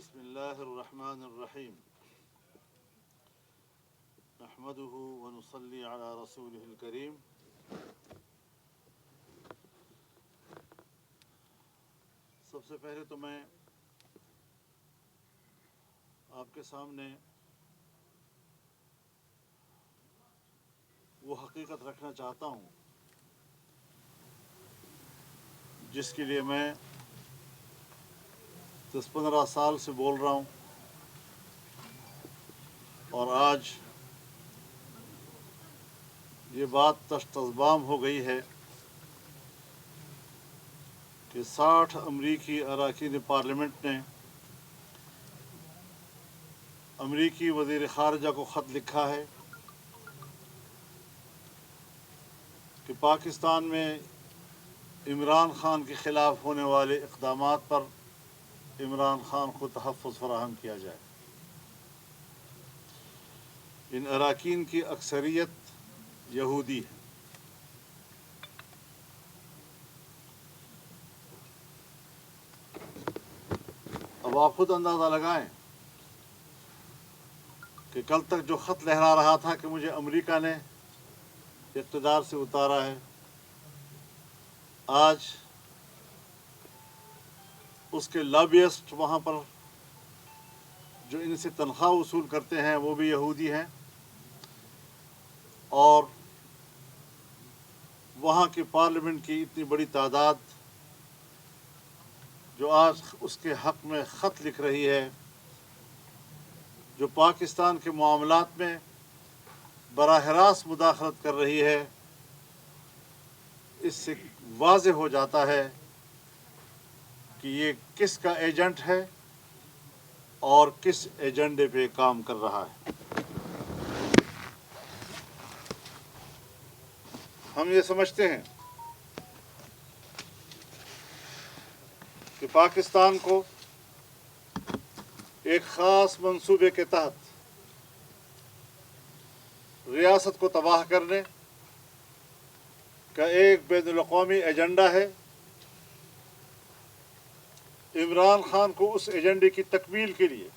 بسم اللہ الرحمن الرحیم نحمده ونصلی علی رسولہ الکریم سب سے پہلے تو میں آپ کے سامنے وہ حقیقت رکھنا چاہتا ہوں جس کے لیے میں 10-15 سال سے بول رہا ہوں اور آج یہ بات تشت ازبام ہو گئی ہے کہ 60 امریکی اراکین پارلیمنٹ نے امریکی وزیر خارجہ کو خط لکھا ہے کہ پاکستان میں عمران خان کے خلاف ہونے والے اقدامات پر عمران خان کو تحفظ فراہم کیا جائے۔ ان اراکین کی اکثریت یہودی ہے۔ اب آپ خود اندازہ لگائیں کہ کل تک جو خط لہرا رہا تھا کہ مجھے امریکہ نے اقتدار سے اتارا ہے، آج اس کے لابیسٹ وہاں پر جو ان سے تنخواہ وصول کرتے ہیں وہ بھی یہودی ہیں، اور وہاں کی پارلیمنٹ کی اتنی بڑی تعداد جو آج اس کے حق میں خط لکھ رہی ہے، جو پاکستان کے معاملات میں براہ راست مداخلت کر رہی ہے، اس سے واضح ہو جاتا ہے کہ یہ کس کا ایجنٹ ہے اور کس ایجنڈے پہ کام کر رہا ہے۔ ہم یہ سمجھتے ہیں کہ پاکستان کو ایک خاص منصوبے کے تحت ریاست کو تباہ کرنے کا ایک بین الاقوامی ایجنڈا ہے۔ عمران خان کو اس ایجنڈے کی تکمیل کے لیے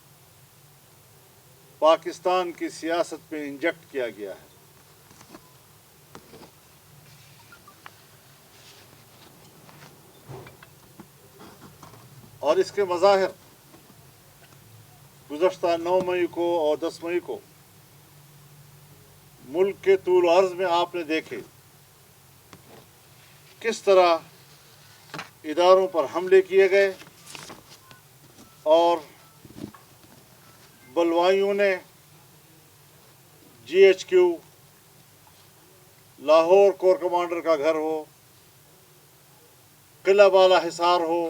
پاکستان کی سیاست میں انجیکٹ کیا گیا ہے۔ اور اس کے مظاہر گزشتہ 9 مئی کو اور 10 مئی کو ملک کے طول و عرض میں آپ نے دیکھے کس طرح اداروں پر حملے کیے گئے اور بلوائیوں نے GHQ، لاہور کور کمانڈر کا گھر ہو، قلعہ بالا حصار ہو،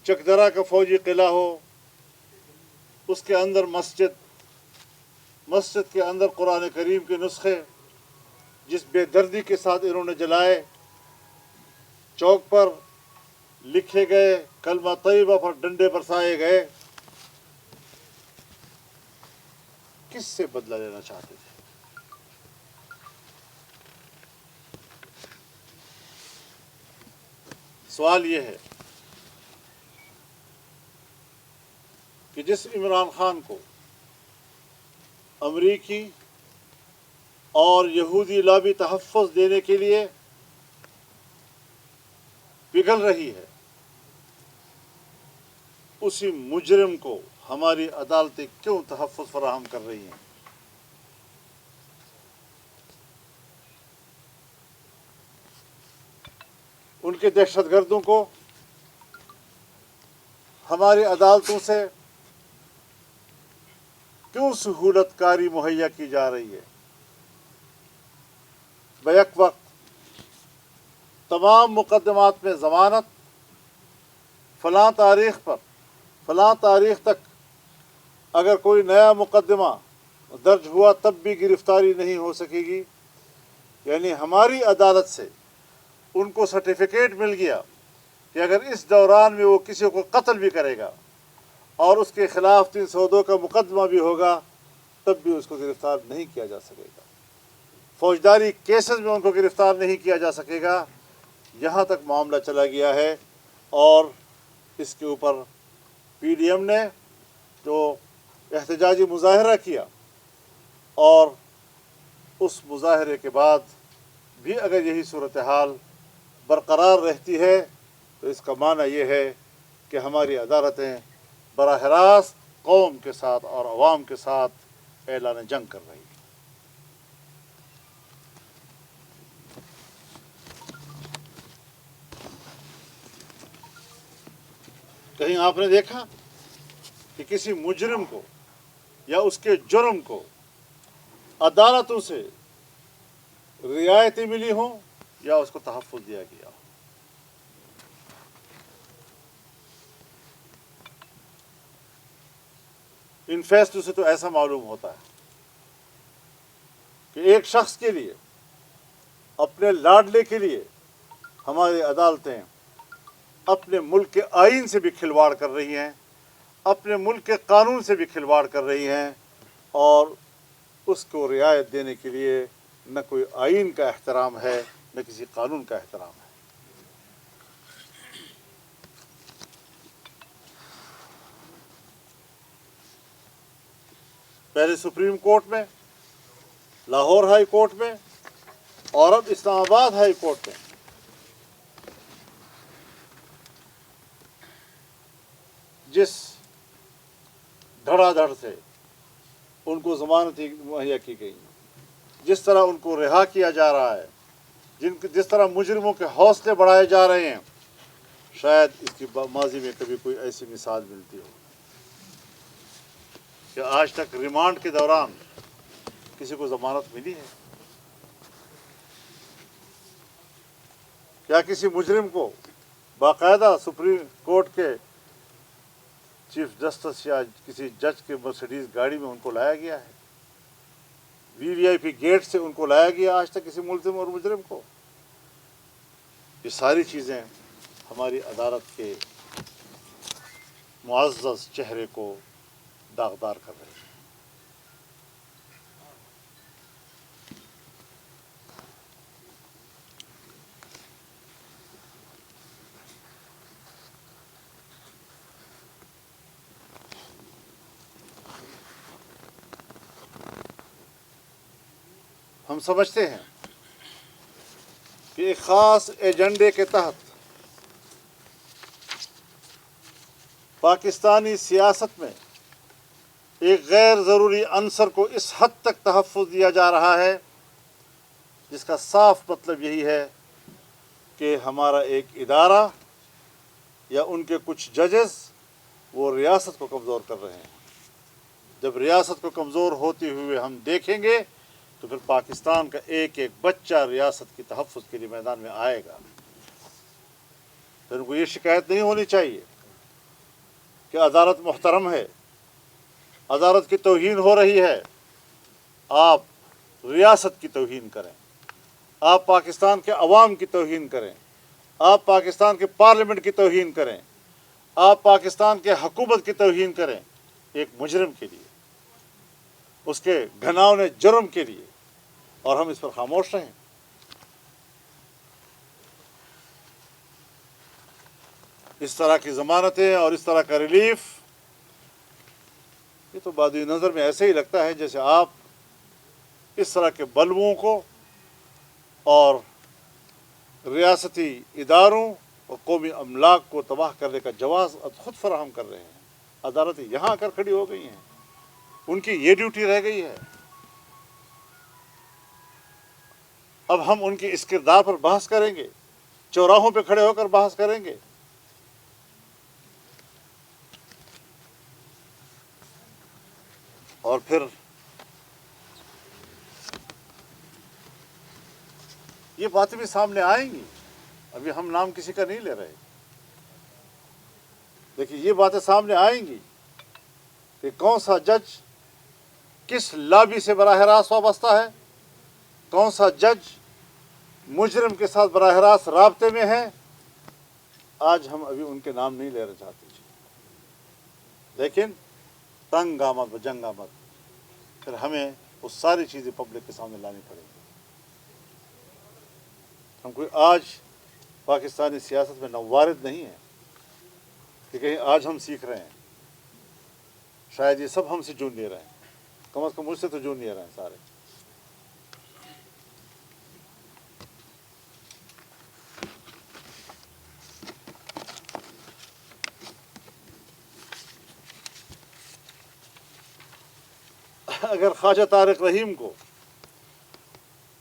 چکدرہ کا فوجی قلعہ ہو، اس کے اندر مسجد کے اندر قرآن کریم کے نسخے جس بے دردی کے ساتھ انہوں نے جلائے، چوک پر لکھے گئے کلمہ طیبہ پر ڈنڈے برسائے گئے، کس سے بدلہ لینا چاہتے تھے؟ سوال یہ ہے کہ جس عمران خان کو امریکی اور یہودی لابی تحفظ دینے کے لیے پگھل رہی ہے، اسی مجرم کو ہماری عدالتیں کیوں تحفظ فراہم کر رہی ہیں؟ ان کے دہشت گردوں کو ہماری عدالتوں سے کیوں سہولت کاری مہیا کی جا رہی ہے؟ بیک وقت تمام مقدمات میں ضمانت، فلاں تاریخ پر فلاں تاریخ تک اگر کوئی نیا مقدمہ درج ہوا تب بھی گرفتاری نہیں ہو سکے گی، یعنی ہماری عدالت سے ان کو سرٹیفکیٹ مل گیا کہ اگر اس دوران میں وہ کسی کو قتل بھی کرے گا اور اس کے خلاف 302 کا مقدمہ بھی ہوگا تب بھی اس کو گرفتار نہیں کیا جا سکے گا، فوجداری کیسز میں ان کو گرفتار نہیں کیا جا سکے گا۔ یہاں تک معاملہ چلا گیا ہے، اور اس کے اوپر پی ڈی ایم نے جو احتجاجی مظاہرہ کیا، اور اس مظاہرے کے بعد بھی اگر یہی صورتحال برقرار رہتی ہے تو اس کا معنی یہ ہے کہ ہماری عدالتیں براہ راست قوم کے ساتھ اور عوام کے ساتھ اعلان جنگ کر رہی ہیں۔ کہیں آپ نے دیکھا کہ کسی مجرم کو یا اس کے جرم کو عدالتوں سے رعایتیں ملی ہوں یا اس کو تحفظ دیا گیا ہو؟ ان فیصلوں سے تو ایسا معلوم ہوتا ہے کہ ایک شخص کے لیے، اپنے لاڈلے کے لیے، ہماری عدالتیں اپنے ملک کے آئین سے بھی کھلواڑ کر رہی ہیں، اپنے ملک کے قانون سے بھی کھلواڑ کر رہی ہیں، اور اس کو رعایت دینے کے لیے نہ کوئی آئین کا احترام ہے، نہ کسی قانون کا احترام ہے۔ پہلے سپریم کورٹ میں، لاہور ہائی کورٹ میں، اور اب اسلام آباد ہائی کورٹ میں جس دھڑا دھڑ سے ان کو ضمانت مہیا کی گئی، جس طرح ان کو رہا کیا جا رہا ہے، جس طرح مجرموں کے حوصلے بڑھائے جا رہے ہیں، شاید اس کی ماضی میں کبھی کوئی ایسی مثال ملتی ہو کہ آج تک ریمانڈ کے دوران کسی کو ضمانت ملی ہے؟ کیا کسی مجرم کو باقاعدہ سپریم کورٹ کے چیف جسٹس یا کسی جج کے مرسڈیز گاڑی میں ان کو لایا گیا ہے؟ وی آئی پی گیٹ سے ان کو لایا گیا آج تک کسی ملزم اور مجرم کو؟ یہ ساری چیزیں ہماری عدالت کے معزز چہرے کو داغدار کر رہی ہیں۔ ہم سمجھتے ہیں کہ ایک خاص ایجنڈے کے تحت پاکستانی سیاست میں ایک غیر ضروری عنصر کو اس حد تک تحفظ دیا جا رہا ہے جس کا صاف مطلب یہی ہے کہ ہمارا ایک ادارہ یا ان کے کچھ ججز وہ ریاست کو کمزور کر رہے ہیں۔ جب ریاست کو کمزور ہوتے ہوئے ہم دیکھیں گے تو پھر پاکستان کا ایک ایک بچہ ریاست کی تحفظ کے لیے میدان میں آئے گا۔ تو ان کو یہ شکایت نہیں ہونی چاہیے کہ عدالت محترم ہے، عدالت کی توہین ہو رہی ہے۔ آپ ریاست کی توہین کریں، آپ پاکستان کے عوام کی توہین کریں، آپ پاکستان کے پارلیمنٹ کی توہین کریں، آپ پاکستان کے حکومت کی توہین کریں، ایک مجرم کے لیے، اس کے گھناؤنے جرم کے لیے، اور ہم اس پر خاموش رہیں۔ اس طرح کی ضمانتیں اور اس طرح کا ریلیف، یہ تو بادی نظر میں ایسے ہی لگتا ہے جیسے آپ اس طرح کے بلبوں کو اور ریاستی اداروں اور قومی املاک کو تباہ کرنے کا جواز خود فراہم کر رہے ہیں۔ عدالتیں یہاں آ کر کھڑی ہو گئی ہیں، ان کی یہ ڈیوٹی رہ گئی ہے۔ اب ہم ان کی اس کردار پر بحث کریں گے، چوراہوں پہ کھڑے ہو کر بحث کریں گے؟ اور پھر یہ باتیں بھی سامنے آئیں گی، ابھی ہم نام کسی کا نہیں لے رہے، لیکن یہ باتیں سامنے آئیں گی کہ کون سا جج کس لابی سے براہ راست وابستہ ہے، کون سا جج مجرم کے ساتھ براہ راست رابطے میں ہے۔ آج ہم ابھی ان کے نام نہیں لینا چاہتے، لیکن تنگ آمد و جنگ آمد پھر ہمیں وہ ساری چیزیں پبلک کے سامنے لانی پڑیں گی۔ ہم کوئی آج پاکستانی سیاست میں نوارد نہیں ہیں، کہ کہیں آج ہم سیکھ رہے ہیں، شاید یہ سب ہم سے جونیئر ہیں، کم از کم مجھ سے تو جونیئر ہیں سارے. اگر خواجہ طارق رحیم کو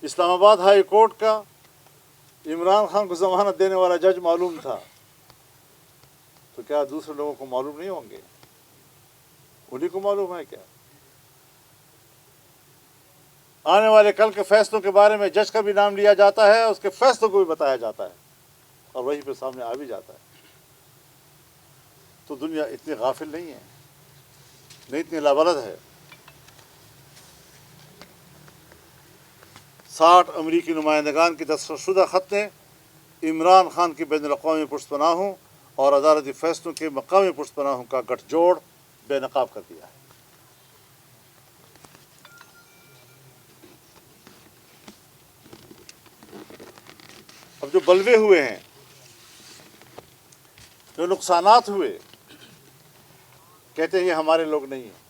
اسلام آباد ہائی کورٹ کا عمران خان کو ضمانت دینے والا جج معلوم تھا تو کیا دوسرے لوگوں کو معلوم نہیں ہوں گے؟ انہیں کو معلوم ہے کیا؟ آنے والے کل کے فیصلوں کے بارے میں جج کا بھی نام لیا جاتا ہے، اس کے فیصلوں کو بھی بتایا جاتا ہے اور وہی پہ سامنے آ بھی جاتا ہے. تو دنیا اتنی غافل نہیں ہے، نہیں اتنی لابلد ہے. 60 امریکی نمائندگان کی دستخط شدہ خط نے عمران خان کی بین الاقوامی پشت پناہوں اور عدالتی فیصلوں کے مقامی پشت پناہوں کا گٹھ جوڑ بے نقاب کر دیا ہے. اب جو بلوے ہوئے ہیں، جو نقصانات ہوئے، کہتے ہیں یہ ہمارے لوگ نہیں ہیں.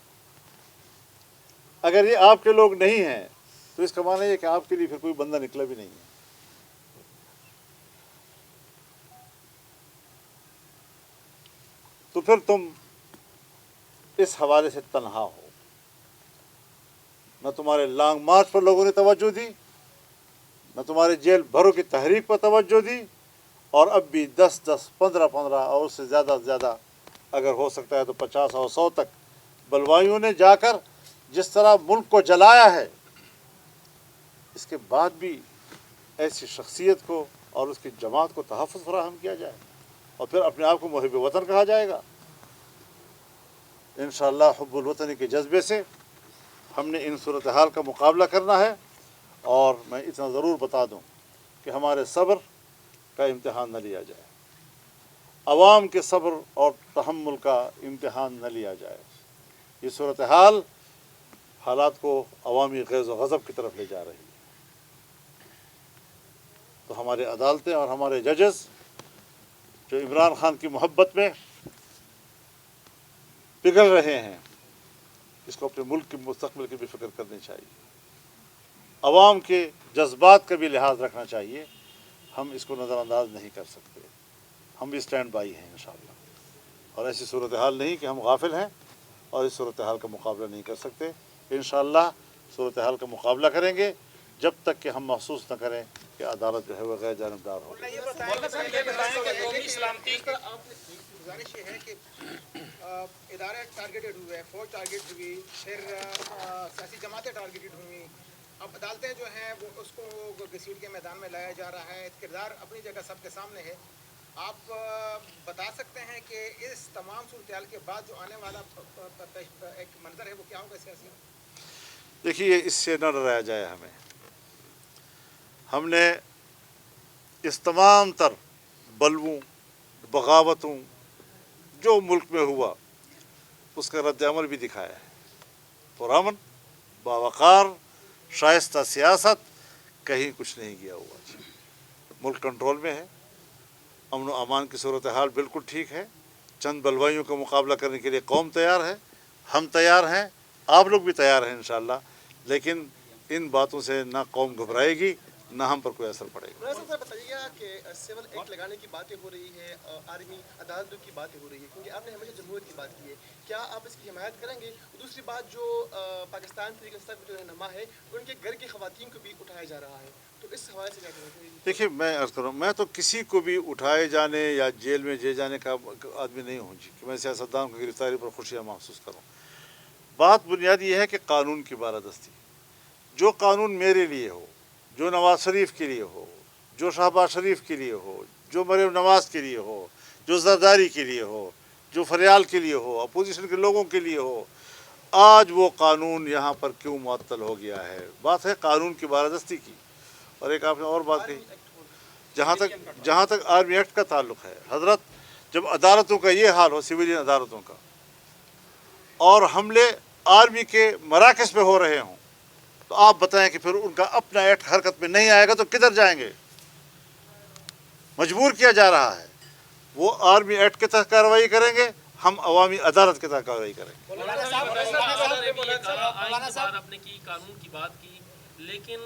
اگر یہ آپ کے لوگ نہیں ہیں تو اس کا معنی یہ کہ آپ کے لیے پھر کوئی بندہ نکلا بھی نہیں ہے. تو پھر تم اس حوالے سے تنہا ہو. نہ تمہارے لانگ مارچ پر لوگوں نے توجہ دی، نہ تمہارے جیل بھروں کی تحریک پر توجہ دی، اور اب بھی 10 15 اور اس سے زیادہ اگر ہو سکتا ہے تو 50 اور 100 تک بلوائیوں نے جا کر جس طرح ملک کو جلایا ہے، اس کے بعد بھی ایسی شخصیت کو اور اس کی جماعت کو تحفظ فراہم کیا جائے اور پھر اپنے آپ کو محب وطن کہا جائے گا. انشاءاللہ حب الوطنی کے جذبے سے ہم نے ان صورتحال کا مقابلہ کرنا ہے. اور میں اتنا ضرور بتا دوں کہ ہمارے صبر کا امتحان نہ لیا جائے، عوام کے صبر اور تحمل کا امتحان نہ لیا جائے. یہ صورتحال حالات کو عوامی غیظ و غضب کی طرف لے جا رہی ہے. تو ہمارے عدالتیں اور ہمارے ججز جو عمران خان کی محبت میں پگھل رہے ہیں، اس کو اپنے ملک کے مستقبل کی بھی فکر کرنی چاہیے، عوام کے جذبات کا بھی لحاظ رکھنا چاہیے. ہم اس کو نظر انداز نہیں کر سکتے. ہم بھی اسٹینڈ بائی ہیں انشاءاللہ، اور ایسی صورتحال نہیں کہ ہم غافل ہیں اور اس صورتحال کا مقابلہ نہیں کر سکتے. انشاءاللہ صورتحال کا مقابلہ کریں گے جب تک کہ ہم محسوس نہ کریں کہ عدالت جو ہے وہ غیر جانبدار ہو. گزارش یہ ہے کہ ادارے ٹارگیٹڈ ہوئے، فوج ٹارگیٹ ہوئی، پھر سیاسی جماعتیں ٹارگیٹڈ ہوئیں. اب عدالتیں جو ہیں وہ اس کو گھسیٹ کے میدان میں لایا جا رہا ہے. کردار اپنی جگہ سب کے سامنے ہے. آپ بتا سکتے ہیں کہ اس تمام صورتحال کے بعد جو آنے والا ایک منظر ہے وہ کیا ہوگا سیاسی؟ دیکھیے، اس سے نہ ڈرایا جائے ہمیں. ہم نے اس تمام تر بلووں، بغاوتوں جو ملک میں ہوا اس کا رد عمل بھی دکھایا ہے. پرامن، باوقار، شائستہ سیاست، کہیں کچھ نہیں گیا ہوا. ملک کنٹرول میں ہے، امن و امان کی صورتحال بالکل ٹھیک ہے. چند بلوائیوں کا مقابلہ کرنے کے لیے قوم تیار ہے، ہم تیار ہیں، آپ لوگ بھی تیار ہیں انشاءاللہ. لیکن ان باتوں سے نہ قوم گھبرائے گی نہ ہم پر کوئی اثر پڑے گا. صاحب بتائیے گا کہ سول ایکٹ لگانے کی باتیں ہو رہی ہے، آرمی عدالتوں کی باتیں ہو رہی ہے، کیونکہ آپ نے ہمیشہ جمہوریت کی بات کی ہے، کیا آپ اس کی حمایت کریں گے؟ دوسری بات، جو پاکستان تحریک انصاف جو رہنما ہے ان کے گھر کی خواتین کو بھی اٹھایا جا رہا ہے، تو اس حوالے سے کیا کہنا چاہیے؟ دیکھیے، میں عرض کروں، میں تو کسی کو بھی اٹھائے جانے یا جیل میں جے جانے کا آدمی نہیں ہوں جی کہ میں سیاستدان کی گرفتاری پر خوشیاں محسوس کروں. بات بنیادی یہ ہے کہ قانون کی بالادستی. جو قانون میرے لیے ہو، جو نواز شریف کے لیے ہو، جو شہباز شریف کے لیے ہو، جو مریم نواز کے لیے ہو، جو زرداری کے لیے ہو، جو فریال کے لیے ہو، اپوزیشن کے لوگوں کے لیے ہو، آج وہ قانون یہاں پر کیوں معطل ہو گیا ہے؟ بات ہے قانون کی بالادستی کی. اور ایک آپ نے اور بات کہی، جہاں تک آرمی ایکٹ کا تعلق ہے، حضرت، جب عدالتوں کا یہ حال ہو، سویلین عدالتوں کا، اور حملے آرمی کے مراکز پہ ہو رہے ہوں، تو آپ بتائیں کہ پھر ان کا اپنا ایکٹ حرکت میں نہیں آئے گا تو کدھر جائیں گے؟ مجبور کیا جا رہا ہے. وہ آرمی ایکٹ کے تحت کارروائی کریں گے، ہم عوامی عدالت کے تحت کارروائی کریں گے۔ آئین کی بات آپ نے کی، قانون کی بات کی، لیکن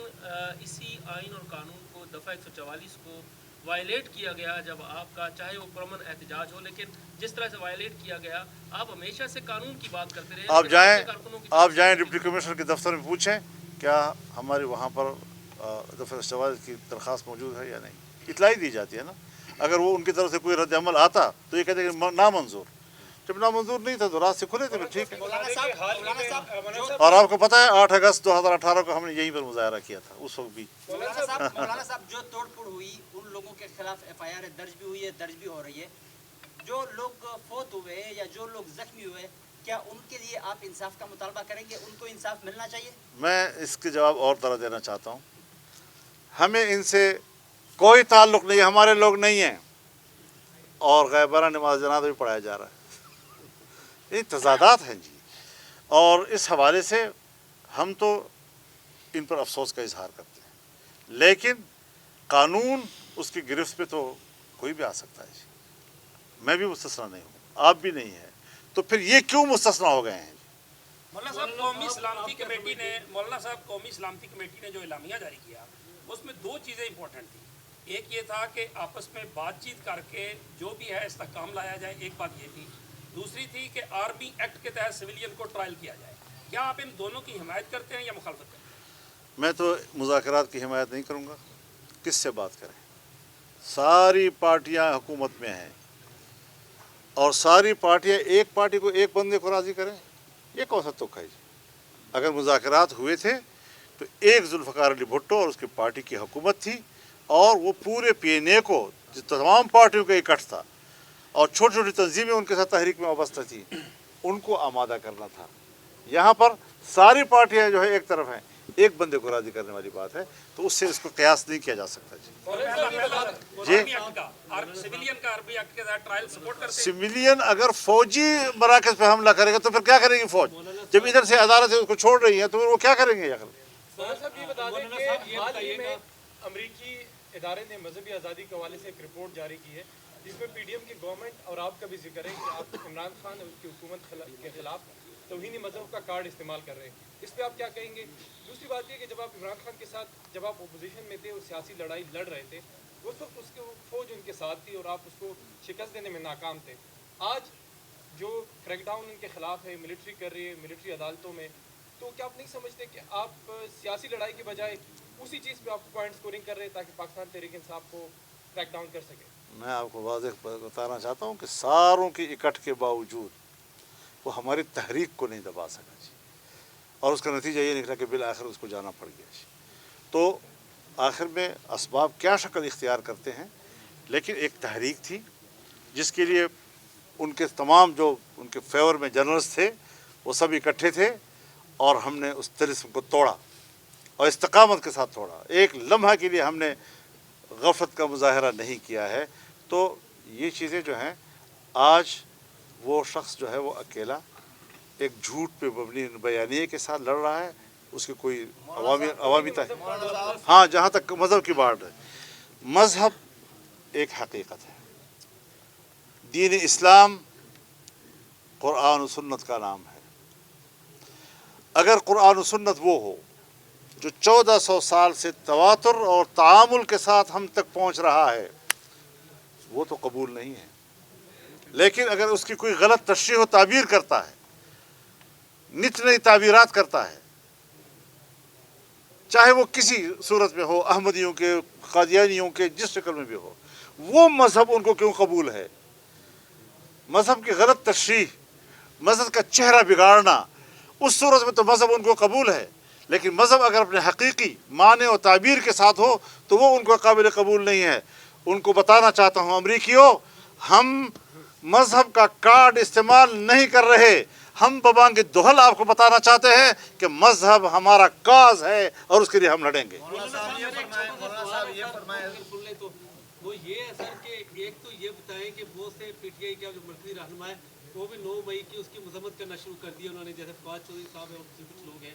اسی آئین اور قانون کو دفعہ 144 کو وائلیٹ کیا گیا جب آپ کا چاہے وہ پرامن احتجاج ہو، لیکن جس طرح سے وائلیٹ کیا گیا، آپ ہمیشہ سے قانون کی بات کرتے رہے۔ آپ جائیں ڈپٹی کمشنر کے دفتر میں پوچھیں کیا ہمارے وہاں پر دفعہ 144 کی درخواست موجود ہے یا نہیں، اطلاع دی جاتی ہے نا۔ اگر وہ ان کی طرف سے کوئی رد عمل آتا تو یہ کہتے کہ نامنظور، جب نامنظور نہیں تھا تو رات سے کھلے تھے، ٹھیک ہے۔ اور آپ کو پتہ ہے 8 اگست 2018 کو ہم نے یہیں پر مظاہرہ کیا تھا، اس وقت بھی۔ مولانا صاحب جو توڑ پھوڑ ہوئی ان لوگوں کے خلاف FIR درج بھی ہوئی ہے، درج بھی ہو رہی ہے، جو لوگ فوت ہوئے یا جو لوگ زخمی ہوئے، کیا ان کے لیے آپ انصاف کا مطالبہ کریں گے؟ ان کو انصاف ملنا چاہیے؟ میں اس کے جواب اور طرح دینا چاہتا ہوں، ہمیں ان سے کوئی تعلق نہیں، ہمارے لوگ نہیں ہیں، اور غائبانہ نماز جنازہ بھی پڑھایا جا رہا ہے، یہ تضادات ہیں جی۔ اور اس حوالے سے ہم تو ان پر افسوس کا اظہار کرتے ہیں، لیکن قانون اس کی گرفت پہ تو کوئی بھی آ سکتا ہے جی، میں بھی مستثنا نہیں ہوں، آپ بھی نہیں ہیں، تو پھر یہ کیوں مستثنا ہو گئے ہیں؟ مولانا صاحب قومی سلامتی کمیٹی نے قومی سلامتی کمیٹی نے جو اعلامیہ جاری کیا اس میں 2 چیزیں امپورٹنٹ تھیں۔ ایک یہ تھا کہ آپس میں بات چیت کر کے جو بھی ہے استحکام لایا جائے، ایک بات یہ تھی۔ دوسری تھی کہ آرمی ایکٹ کے تحت سویلین کو ٹرائل کیا جائے۔ کیا آپ ان دونوں کی حمایت کرتے ہیں یا مخالفت کرتے ہیں؟ میں تو مذاکرات کی حمایت نہیں کروں گا، کس سے بات کریں؟ ساری پارٹیاں حکومت میں ہیں اور ساری پارٹیاں ایک پارٹی کو، ایک بندے کو راضی کریں، یہ کون سا تک ہے جی؟ اگر مذاکرات ہوئے تھے تو ایک ذوالفقار علی بھٹو اور اس کی پارٹی کی حکومت تھی، اور وہ پورے PNA کو جو تمام پارٹیوں کا اکٹھ تھا اور چھوٹی چھوٹی تنظیمیں ان کے ساتھ تحریک میں وابستہ تھی، ان کو آمادہ کرنا تھا۔ یہاں پر ساری پارٹیاں جو ہے ایک طرف ہیں، ایک بندے کو راضی کرنے والی بات ہے، تو اس سے اس کو قیاس نہیں کیا جا سکتا جی۔ سویلین اگر فوجی مراکز پہ حملہ کرے گا تو پھر کیا کرے گی فوج؟ جب ادھر سے عدالت اس کو چھوڑ رہی ہے تو پھر وہ کیا کریں گے؟ صاحب یہ بتا دیں کہ حال ہی میں امریکی ادارے نے مذہبی آزادی کے حوالے سے ایک رپورٹ جاری کی ہے جس میں PDM کی گورنمنٹ اور آپ کا بھی ذکر ہے کہ آپ عمران خان اور اس کی حکومت کے خلاف توہین مذہب کا کارڈ استعمال کر رہے ہیں، اس پہ آپ کیا کہیں گے؟ دوسری بات یہ کہ جب آپ عمران خان کے ساتھ جب آپ اپوزیشن میں تھے اور سیاسی لڑائی لڑ رہے تھے، اس وقت اس کے فوج ان کے ساتھ تھی اور آپ اس کو شکست دینے میں ناکام تھے۔ آج جو کریک ڈاؤن ان کے خلاف ہے، ملٹری کر رہی ہے ملٹری عدالتوں میں، تو کیا آپ نہیں سمجھتے کہ آپ سیاسی لڑائی کے بجائے اسی چیز پہ آپ پوائنٹ سکورنگ کر رہے ہیں تاکہ پاکستان تحریک انصاف کو کریک ڈاؤن کر سکے؟ میں آپ کو واضح بتانا چاہتا ہوں کہ ساروں کی اکٹھ کے باوجود وہ ہماری تحریک کو نہیں دبا سکا جی، اور اس کا نتیجہ یہ نکلا کہ بالآخر اس کو جانا پڑ گیا جی۔ تو آخر میں اسباب کیا شکل اختیار کرتے ہیں، لیکن ایک تحریک تھی جس کے لیے ان کے تمام جو ان کے فیور میں جنرلز تھے وہ سب اکٹھے تھے، اور ہم نے اس طلسم کو توڑا اور استقامت کے ساتھ توڑا، ایک لمحہ کے لیے ہم نے غفلت کا مظاہرہ نہیں کیا ہے۔ تو یہ چیزیں جو ہیں، آج وہ شخص جو ہے وہ اکیلا ایک جھوٹ پہ مبنی بیانیے کے ساتھ لڑ رہا ہے، اس کی کوئی عوامی ہاں، جہاں تک مذہب کی بات ہے، مذہب ایک حقیقت ہے، دین اسلام قرآن و سنت کا نام ہے۔ اگر قرآن و سنت وہ ہو جو 1400 سال سے تواتر اور تعامل کے ساتھ ہم تک پہنچ رہا ہے، وہ تو قبول نہیں ہے، لیکن اگر اس کی کوئی غلط تشریح و تعبیر کرتا ہے، نت نئی تعبیرات کرتا ہے، چاہے وہ کسی صورت میں ہو، احمدیوں کے، قادیانیوں کے، جس شکل میں بھی ہو، وہ مذہب ان کو کیوں قبول ہے؟ مذہب کی غلط تشریح، مذہب کا چہرہ بگاڑنا، اس صورت میں تو مذہب ان کو قبول ہے، لیکن مذہب اگر اپنے حقیقی معنی و تعبیر کے ساتھ ہو تو وہ ان کو قابل قبول نہیں ہے۔ ان کو بتانا چاہتا ہوں، امریکیوں، ہم مذہب کا کارڈ استعمال نہیں کر رہے، ہم ببانگ دہل آپ کو بتانا چاہتے ہیں کہ مذہب ہمارا کاز ہے اور اس کے لیے ہم لڑیں گے۔ وہ یہ ہے سر کہ ایک تو یہ بتائیں کہ وہ سے PTI کا جو مرکزی رہنما ہے وہ بھی 9 مئی کی اس کی مذمت کرنا شروع کر دیا انہوں نے، جیسے فواد چودھری صاحب ہیں اور کچھ لوگ ہیں،